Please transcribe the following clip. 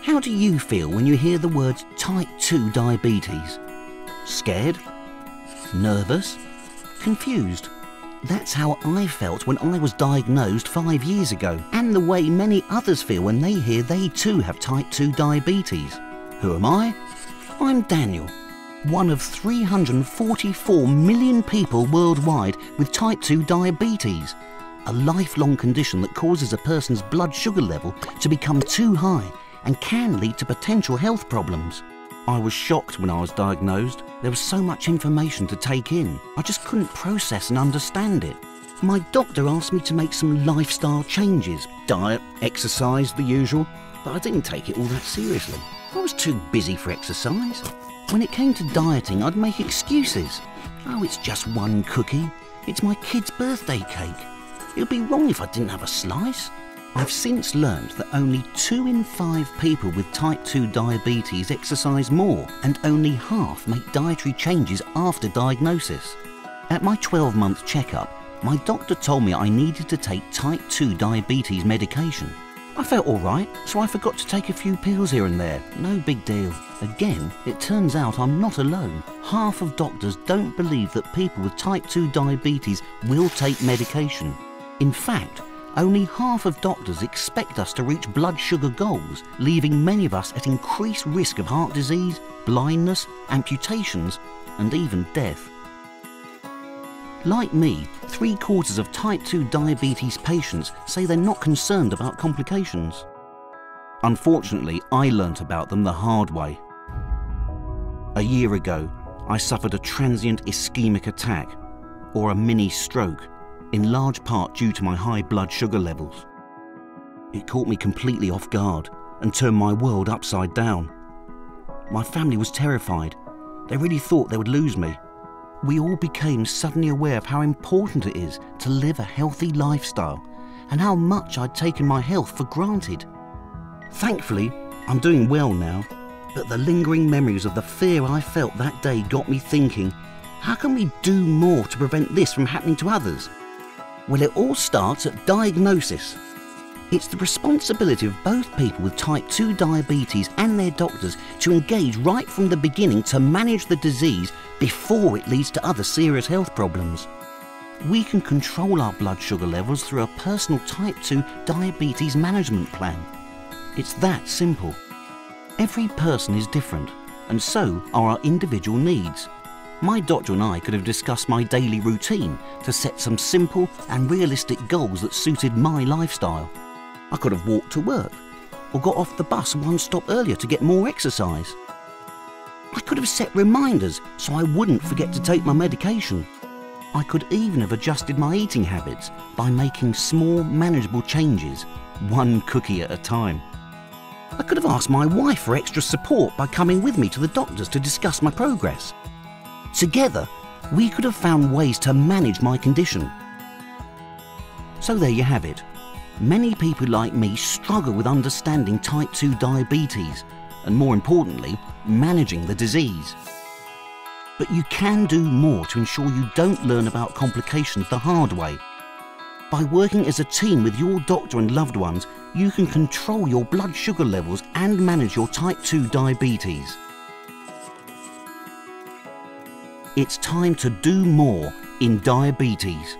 How do you feel when you hear the words type 2 diabetes? Scared? Nervous? Confused? That's how I felt when I was diagnosed 5 years ago, and the way many others feel when they hear they too have type 2 diabetes. Who am I? I'm Daniel, one of 344 million people worldwide with type 2 diabetes, a lifelong condition that causes a person's blood sugar level to become too high and can lead to potential health problems. I was shocked when I was diagnosed. There was so much information to take in. I just couldn't process and understand it. My doctor asked me to make some lifestyle changes, diet, exercise, the usual, but I didn't take it all that seriously. I was too busy for exercise. When it came to dieting, I'd make excuses. Oh, it's just one cookie. It's my kid's birthday cake. It would be wrong if I didn't have a slice. I've since learned that only 2 in 5 people with type 2 diabetes exercise more, and only half make dietary changes after diagnosis. At my 12-month checkup, my doctor told me I needed to take type 2 diabetes medication. I felt alright, so I forgot to take a few pills here and there. No big deal. Again, it turns out I'm not alone. Half of doctors don't believe that people with type 2 diabetes will take medication. In fact, only half of doctors expect us to reach blood sugar goals, leaving many of us at increased risk of heart disease, blindness, amputations, and even death. Like me, 3/4 of type 2 diabetes patients say they're not concerned about complications. Unfortunately, I learnt about them the hard way. A year ago, I suffered a transient ischemic attack, or a mini stroke, in large part due to my high blood sugar levels. It caught me completely off guard and turned my world upside down. My family was terrified. They really thought they would lose me. We all became suddenly aware of how important it is to live a healthy lifestyle and how much I'd taken my health for granted. Thankfully, I'm doing well now, but the lingering memories of the fear I felt that day got me thinking, how can we do more to prevent this from happening to others? Well, it all starts at diagnosis. It's the responsibility of both people with type 2 diabetes and their doctors to engage right from the beginning to manage the disease before it leads to other serious health problems. We can control our blood sugar levels through a personal type 2 diabetes management plan. It's that simple. Every person is different, and so are our individual needs. My doctor and I could have discussed my daily routine to set some simple and realistic goals that suited my lifestyle. I could have walked to work, or got off the bus 1 stop earlier to get more exercise. I could have set reminders so I wouldn't forget to take my medication. I could even have adjusted my eating habits by making small, manageable changes, 1 cookie at a time. I could have asked my wife for extra support by coming with me to the doctors to discuss my progress. Together, we could have found ways to manage my condition. So there you have it. Many people like me struggle with understanding type 2 diabetes and, more importantly, managing the disease. But you can do more to ensure you don't learn about complications the hard way. By working as a team with your doctor and loved ones, you can control your blood sugar levels and manage your type 2 diabetes. It's time to do more in diabetes.